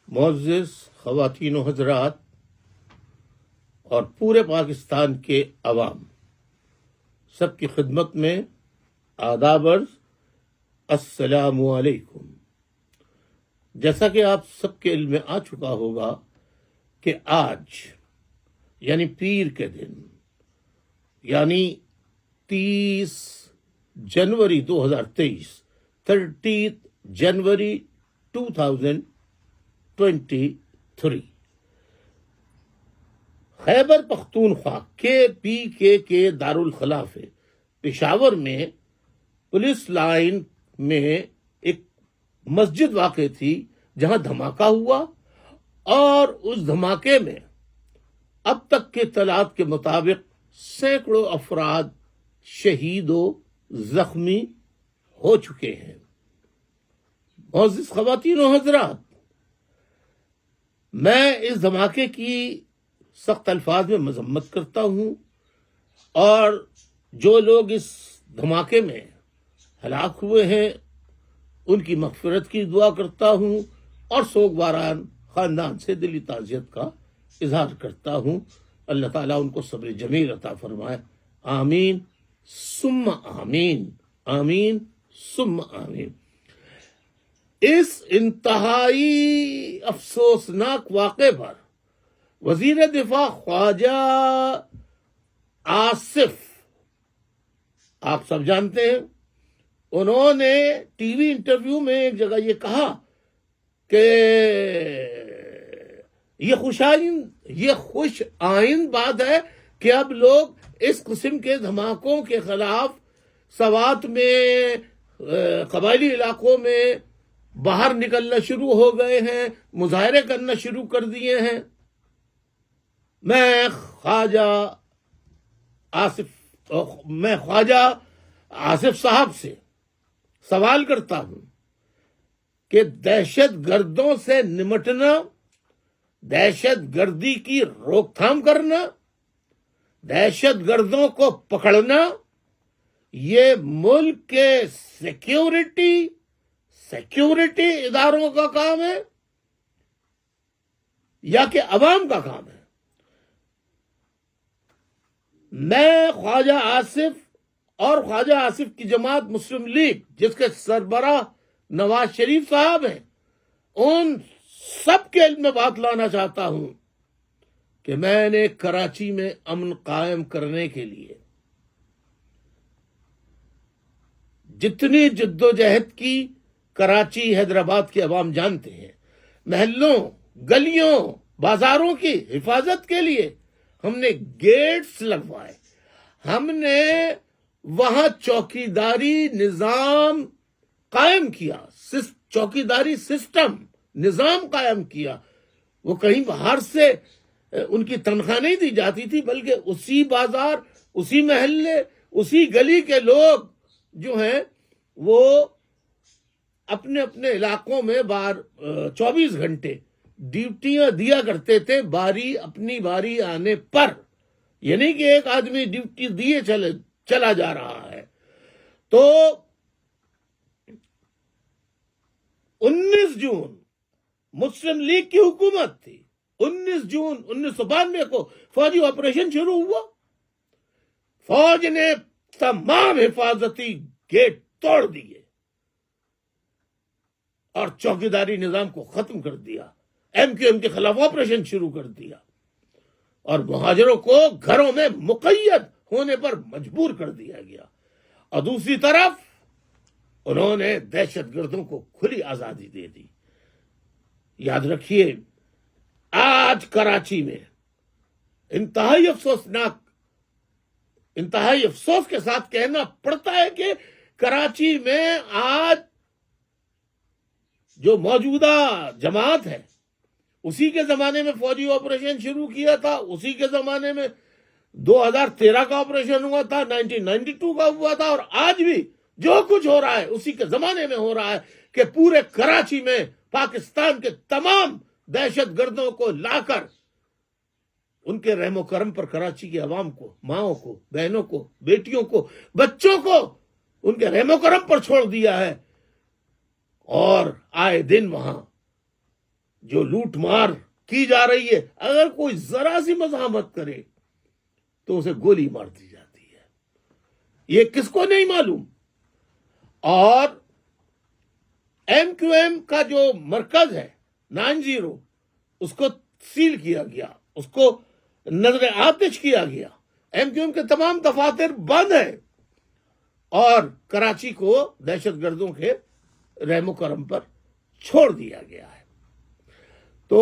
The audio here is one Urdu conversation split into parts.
معزز خواتین و حضرات اور پورے پاکستان کے عوام، سب کی خدمت میں آداب عرض السلام علیکم۔ جیسا کہ آپ سب کے علم میں آ چکا ہوگا کہ آج یعنی پیر کے دن یعنی 30 جنوری 2023 30 جنوری 2023 خیبر پختونخوا کے دارالخلاف پشاور میں پولیس لائن میں ایک مسجد واقع تھی جہاں دھماکہ ہوا، اور اس دھماکے میں اب تک کے اطلاعات کے مطابق سینکڑوں افراد شہید و زخمی ہو چکے ہیں۔ معزز خواتین و حضرات، میں اس دھماکے کی سخت الفاظ میں مذمت کرتا ہوں، اور جو لوگ اس دھماکے میں ہلاک ہوئے ہیں ان کی مغفرت کی دعا کرتا ہوں، اور سوگواران خاندان سے دلی تعزیت کا اظہار کرتا ہوں۔ اللہ تعالیٰ ان کو صبر جمیل عطا فرمائے، آمین ثم آمین، آمین ثم آمین۔ اس انتہائی افسوسناک واقعے پر وزیر دفاع خواجہ آصف، آپ سب جانتے ہیں، انہوں نے ٹی وی انٹرویو میں ایک جگہ یہ کہا کہ یہ خوش آئند بات ہے کہ اب لوگ اس قسم کے دھماکوں کے خلاف سوات میں، قبائلی علاقوں میں باہر نکلنا شروع ہو گئے ہیں، مظاہرے کرنا شروع کر دیے ہیں۔ میں خواجہ آصف صاحب سے سوال کرتا ہوں کہ دہشت گردوں سے نمٹنا، دہشت گردی کی روک تھام کرنا، دہشت گردوں کو پکڑنا، یہ ملک کے سیکیورٹی اداروں کا کام ہے یا کہ عوام کا کام ہے؟ میں خواجہ آصف اور خواجہ آصف کی جماعت مسلم لیگ، جس کے سربراہ نواز شریف صاحب ہیں، ان سب کے علم میں بات لانا چاہتا ہوں کہ میں نے کراچی میں امن قائم کرنے کے لیے جتنی جد و جہد کی کراچی حیدرآباد کے عوام جانتے ہیں۔ محلوں، گلیوں، بازاروں کی حفاظت کے لیے ہم نے گیٹس لگوائے، ہم نے وہاں چوکیداری نظام قائم کیا، چوکیداری سسٹم نظام قائم کیا۔ وہ کہیں باہر سے ان کی تنخواہ نہیں دی جاتی تھی، بلکہ اسی بازار، اسی محلے، اسی گلی کے لوگ جو ہیں وہ اپنے اپنے علاقوں میں 24 گھنٹے ڈیوٹیاں دیا کرتے تھے، اپنی باری آنے پر۔ یہ نہیں کہ ایک آدمی ڈیوٹی دیے چلا جا رہا ہے۔ تو 19 جون مسلم لیگ کی حکومت تھی، 19 جون 1992 کو فوجی آپریشن شروع ہوا، فوج نے تمام حفاظتی گیٹ توڑ دیے اور چوکیداری نظام کو ختم کر دیا، MQM کے خلاف آپریشن شروع کر دیا، اور مہاجروں کو گھروں میں مقید ہونے پر مجبور کر دیا گیا۔ اور دوسری طرف انہوں نے دہشت گردوں کو کھلی آزادی دے دی۔ یاد رکھیے، آج کراچی میں انتہائی افسوس کے ساتھ کہنا پڑتا ہے کہ کراچی میں آج جو موجودہ جماعت ہے، اسی کے زمانے میں فوجی آپریشن شروع کیا تھا، اسی کے زمانے میں 2013 کا آپریشن ہوا تھا، 1992 کا ہوا تھا، اور آج بھی جو کچھ ہو رہا ہے اسی کے زمانے میں ہو رہا ہے کہ پورے کراچی میں پاکستان کے تمام دہشت گردوں کو لا کر ان کے رحم و کرم پر کراچی کے عوام کو، ماؤں کو، بہنوں کو، بیٹیوں کو، بچوں کو ان کے رحم و کرم پر چھوڑ دیا ہے، اور آئے دن وہاں جو لوٹ مار کی جا رہی ہے، اگر کوئی ذرا سی مزاحمت کرے تو اسے گولی مار دی جاتی ہے. یہ کس کو نہیں معلوم؟ اور ایم کیو ایم کا جو مرکز ہے 90، اس کو سیل کیا گیا، اس کو نظر آتش کیا گیا. ایم کیو ایم کے تمام دفاتر بند ہیں اور کراچی کو دہشت گردوں کے رحم و کرم پر چھوڑ دیا گیا ہے. تو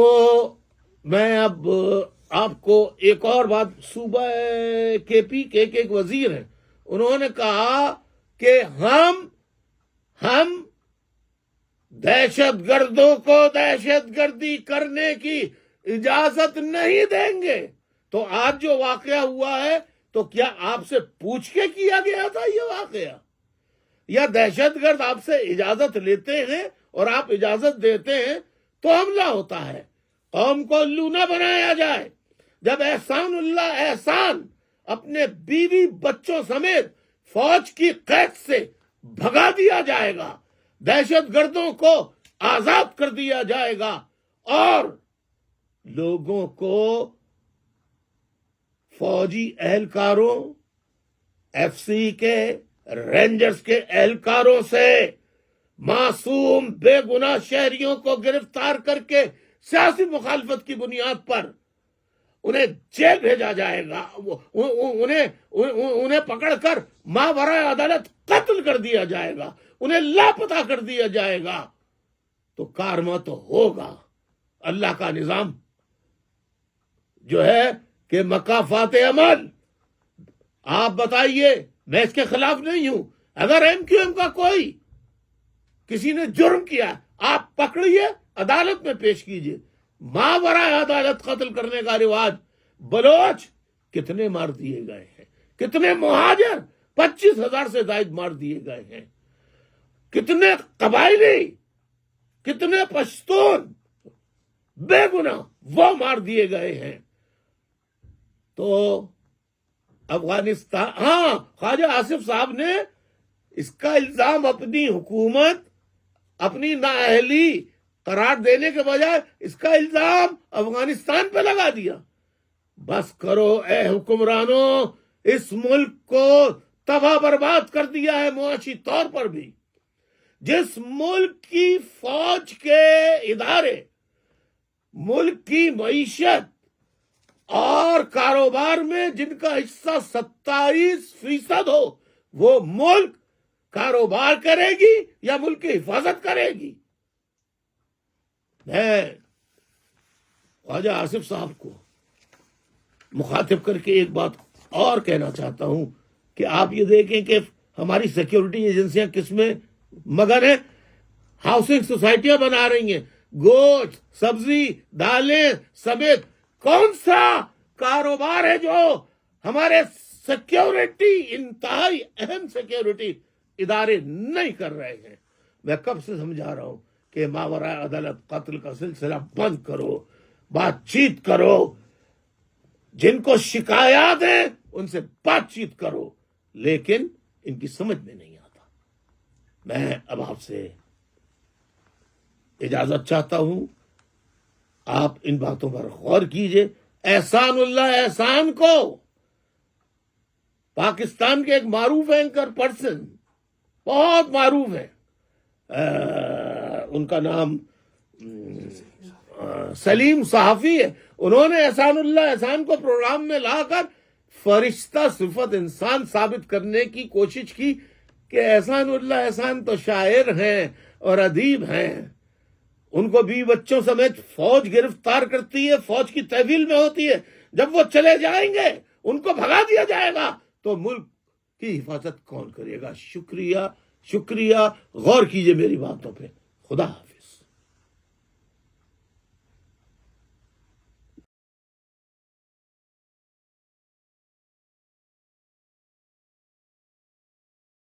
میں اب آپ کو ایک اور بات، صوبہ کے پی کے ایک وزیر ہیں، انہوں نے کہا کہ ہم دہشت گردوں کو دہشت گردی کرنے کی اجازت نہیں دیں گے. تو آج جو واقعہ ہوا ہے تو کیا آپ سے پوچھ کے کیا گیا تھا یہ واقعہ، یا دہشت گرد آپ سے اجازت لیتے ہیں اور آپ اجازت دیتے ہیں تو حملہ ہوتا ہے؟ قوم کو الو نہ بنایا جائے. جب احسان اللہ احسان اپنے بیوی بچوں سمیت فوج کی قید سے بھگا دیا جائے گا، دہشت گردوں کو آزاد کر دیا جائے گا اور لوگوں کو فوجی اہلکاروں، ایف سی کے، رینجرز کے اہلکاروں سے معصوم بے گناہ شہریوں کو گرفتار کر کے سیاسی مخالفت کی بنیاد پر انہیں جیل بھیجا جائے گا، انہیں پکڑ کر ماورائے عدالت قتل کر دیا جائے گا، انہیں لاپتہ کر دیا جائے گا. تو کارما تو ہوگا. اللہ کا نظام جو ہے کہ مکافات عمل. آپ بتائیے، میں اس کے خلاف نہیں ہوں. اگر ایم کیو ایم کا کوئی کسی نے جرم کیا، آپ پکڑیے، عدالت میں پیش کیجیے. ماورائے عدالت قتل کرنے کا رواج. بلوچ کتنے مار دیے گئے ہیں، کتنے مہاجر 25,000 سے زائد مار دیے گئے ہیں، کتنے قبائلی، کتنے پشتون بے گناہ وہ مار دیے گئے ہیں. تو افغانستان، ہاں، خواجہ آصف صاحب نے اس کا الزام اپنی حکومت، اپنی نااہلی قرار دینے کے بجائے اس کا الزام افغانستان پہ لگا دیا. بس کرو اے حکمرانوں، اس ملک کو تباہ برباد کر دیا ہے معاشی طور پر بھی. جس ملک کی فوج کے ادارے، ملک کی معیشت اور کاروبار میں جن کا حصہ 27% ہو، وہ ملک کاروبار کرے گی یا ملک کی حفاظت کرے گی؟ میں خواجہ آصف صاحب کو مخاطب کر کے ایک بات اور کہنا چاہتا ہوں کہ آپ یہ دیکھیں کہ ہماری سیکیورٹی ایجنسیاں کس میں مگن ہیں. ہاؤسنگ سوسائٹیاں بنا رہی ہیں، گوشت، سبزی، دالیں سمیت کون سا کاروبار ہے جو ہمارے سیکیورٹی، انتہائی اہم سیکیورٹی ادارے نہیں کر رہے ہیں؟ میں کب سے سمجھا رہا ہوں کہ ماورائے عدالت قتل کا سلسلہ بند کرو، بات چیت کرو، جن کو شکایات ہیں ان سے بات چیت کرو، لیکن ان کی سمجھ میں نہیں آتا. میں اب آپ سے اجازت چاہتا ہوں، آپ ان باتوں پر غور کیجئے. احسان اللہ احسان کو پاکستان کے ایک معروف اینکر پرسن، بہت معروف ہے، ان کا نام سلیم صحافی ہے، انہوں نے احسان اللہ احسان کو پروگرام میں لا کر فرشتہ صفت انسان ثابت کرنے کی کوشش کی کہ احسان اللہ احسان تو شاعر ہیں اور ادیب ہیں، ان کو بھی بچوں سمیت فوج گرفتار کرتی ہے، فوج کی تحویل میں ہوتی ہے، جب وہ چلے جائیں گے ان کو بھگا دیا جائے گا تو ملک کی حفاظت کون کرے گا؟ شکریہ، غور کیجئے میری باتوں پہ. خدا حافظ.